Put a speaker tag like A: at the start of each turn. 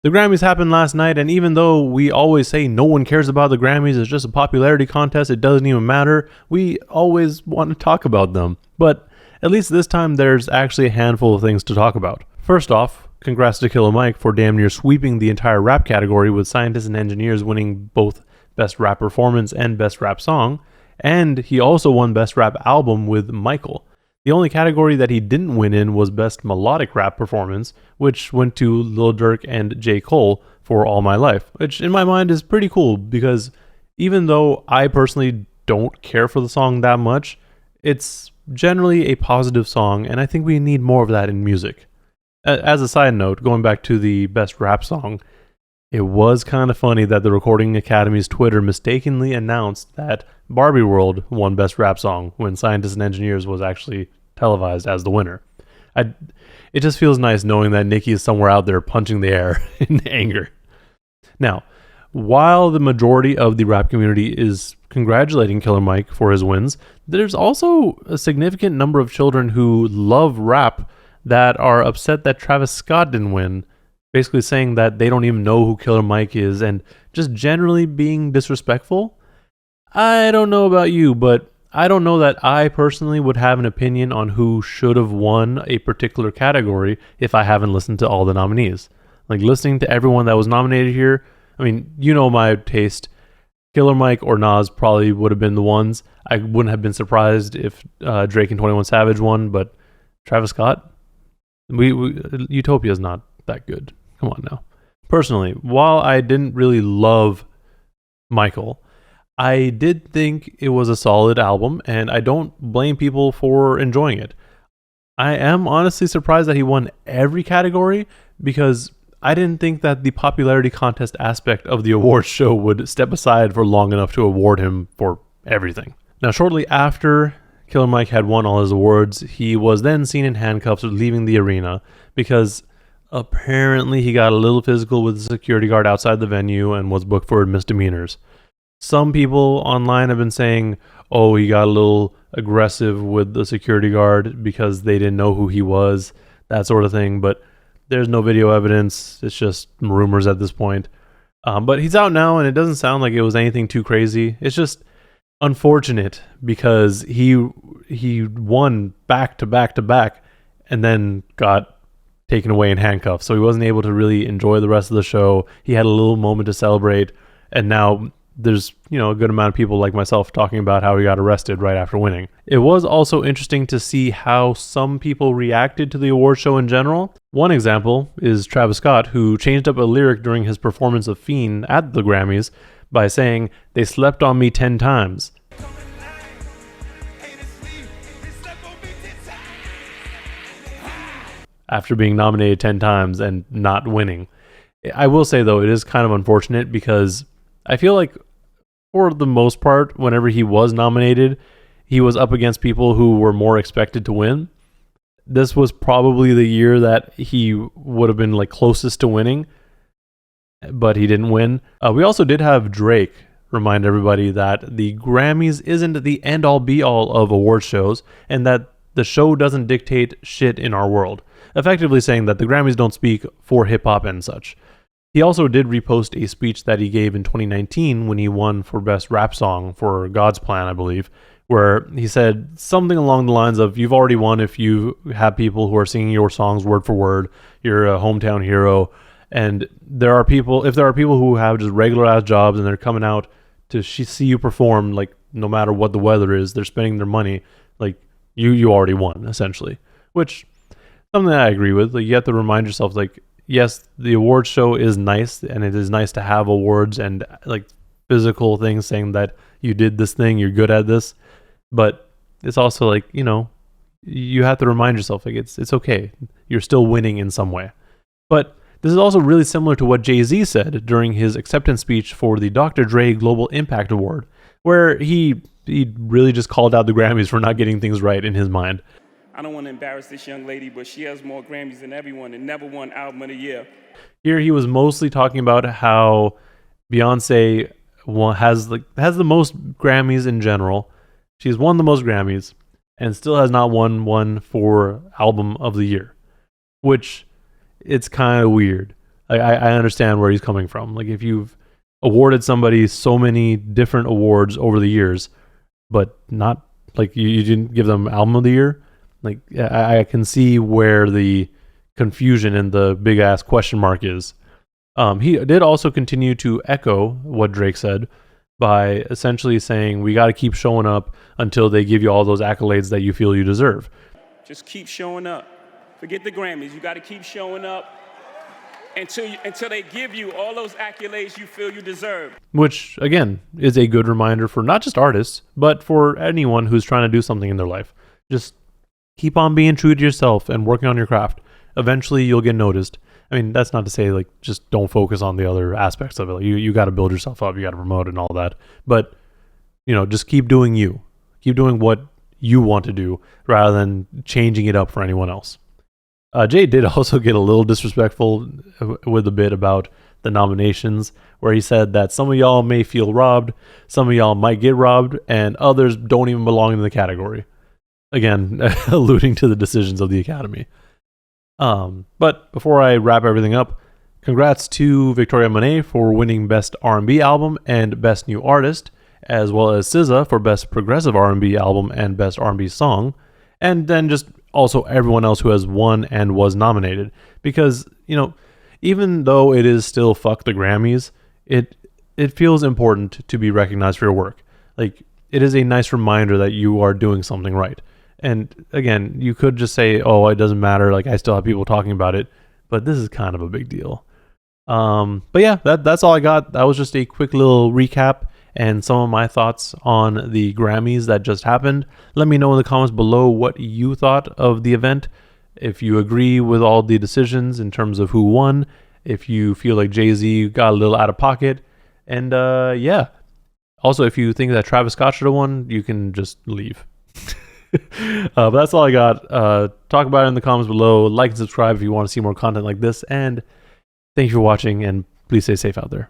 A: The Grammys happened last night, and even though we always say no one cares about the Grammys, it's just a popularity contest, it doesn't even matter, we always want to talk about them. But at least this time there's actually a handful of things to talk about. First off, congrats to Killer Mike for damn near sweeping the entire rap category, with Scientists and Engineers winning both Best Rap Performance and Best Rap Song, and he also won Best Rap Album with Michael. The only category that he didn't win in was Best Melodic Rap Performance, which went to Lil Durk and J. Cole for All My Life, which in my mind is pretty cool because even though I personally don't care for the song that much, it's generally a positive song, and I think we need more of that in music. As a side note, going back to the Best Rap Song, it was kind of funny that the Recording Academy's Twitter mistakenly announced that Barbie World won Best Rap Song when Scientists and Engineers was actually televised as the winner. It just feels nice knowing that Nicki is somewhere out there punching the air in anger. Now, while the majority of the rap community is congratulating Killer Mike for his wins, there's also a significant number of children who love rap that are upset that Travis Scott didn't win, basically saying that they don't even know who Killer Mike is and just generally being disrespectful. I don't know about you, but I don't know that I personally would have an opinion on who should have won a particular category if I haven't listened to all the nominees. Like, listening to everyone that was nominated here, I mean, you know my taste. Killer Mike or Nas probably would have been the ones. I wouldn't have been surprised if Drake and 21 Savage won, but Travis Scott? Utopia's not that good. Come on now. Personally, while I didn't really love Michael, I did think it was a solid album, and I don't blame people for enjoying it. I am honestly surprised that he won every category because I didn't think that the popularity contest aspect of the awards show would step aside for long enough to award him for everything. Now, shortly after Killer Mike had won all his awards, he was then seen in handcuffs leaving the arena because apparently he got a little physical with the security guard outside the venue and was booked for misdemeanors. Some people online have been saying, oh, he got a little aggressive with the security guard because they didn't know who he was, that sort of thing. But there's no video evidence. It's just rumors at this point. But he's out now, and it doesn't sound like it was anything too crazy. It's just unfortunate because he won back to back to back and then got taken away in handcuffs. So he wasn't able to really enjoy the rest of the show. He had a little moment to celebrate, and now there's, a good amount of people like myself talking about how he got arrested right after winning. It was also interesting to see how some people reacted to the award show in general. One example is Travis Scott, who changed up a lyric during his performance of Fiend at the Grammys by saying, "They slept on me 10 times. After being nominated 10 times and not winning. I will say, though, it is kind of unfortunate because I feel like for the most part, whenever he was nominated, he was up against people who were more expected to win. This was probably the year that he would have been closest to winning, but he didn't win. We also did have Drake remind everybody that the Grammys isn't the end-all be-all of award shows and that the show doesn't dictate shit in our world, effectively saying that the Grammys don't speak for hip-hop and such. He also did repost a speech that he gave in 2019 when he won for Best Rap Song for God's Plan, I believe, where he said something along the lines of, you've already won if you have people who are singing your songs word for word, you're a hometown hero, and if there are people who have just regular-ass jobs and they're coming out to see you perform, no matter what the weather is, they're spending their money, you already won, essentially. Which, something that I agree with. You have to remind yourself, yes, the awards show is nice, and it is nice to have awards and physical things saying that you did this thing, you're good at this. But it's also you have to remind yourself it's okay. You're still winning in some way. But this is also really similar to what Jay-Z said during his acceptance speech for the Dr. Dre Global Impact Award, where he really just called out the Grammys for not getting things right in his mind.
B: I don't want to embarrass this young lady, but she has more Grammys than everyone and never won Album of the Year.
A: Here he was mostly talking about how Beyonce has the most Grammys in general. She's won the most Grammys and still has not won one for Album of the Year, which it's kind of weird. I understand where he's coming from. Like, if you've awarded somebody so many different awards over the years, but not like you didn't give them album of the year, like I can see where the confusion and the big ass question mark is. He did also continue to echo what Drake said by essentially saying, we got to keep showing up until they give you all those accolades that you feel you deserve.
B: Just keep showing up. Forget the Grammys. You got to keep showing up until they give you all those accolades you feel you deserve.
A: Which, again, is a good reminder for not just artists, but for anyone who's trying to do something in their life. Just keep on being true to yourself and working on your craft. Eventually, you'll get noticed. I mean, that's not to say, like, just don't focus on the other aspects of it. Like, you got to build yourself up. You got to promote and all that. But, just keep doing you. Keep doing what you want to do rather than changing it up for anyone else. Jay did also get a little disrespectful with a bit about the nominations, where he said that some of y'all may feel robbed, some of y'all might get robbed, and others don't even belong in the category. Again, alluding to the decisions of the Academy. But before I wrap everything up, congrats to Victoria Monet for winning Best R&B Album and Best New Artist, as well as SZA for Best Progressive R&B Album and Best R&B Song, and then just also everyone else who has won and was nominated. Because, even though it is still fuck the Grammys, it feels important to be recognized for your work. Like, it is a nice reminder that you are doing something right. And again, you could just say, oh, it doesn't matter, like, I still have people talking about it, but this is kind of a big deal. But yeah, that's all I got. That was just a quick little recap and some of my thoughts on the Grammys that just happened. Let me know in the comments below what you thought of the event. If you agree with all the decisions in terms of who won, if you feel like Jay-Z got a little out of pocket, and yeah. Also, if you think that Travis Scott should have won, you can just leave. But that's all I got. Talk about it in the comments below. Like and subscribe if you want to see more content like this. And thank you for watching, and please stay safe out there.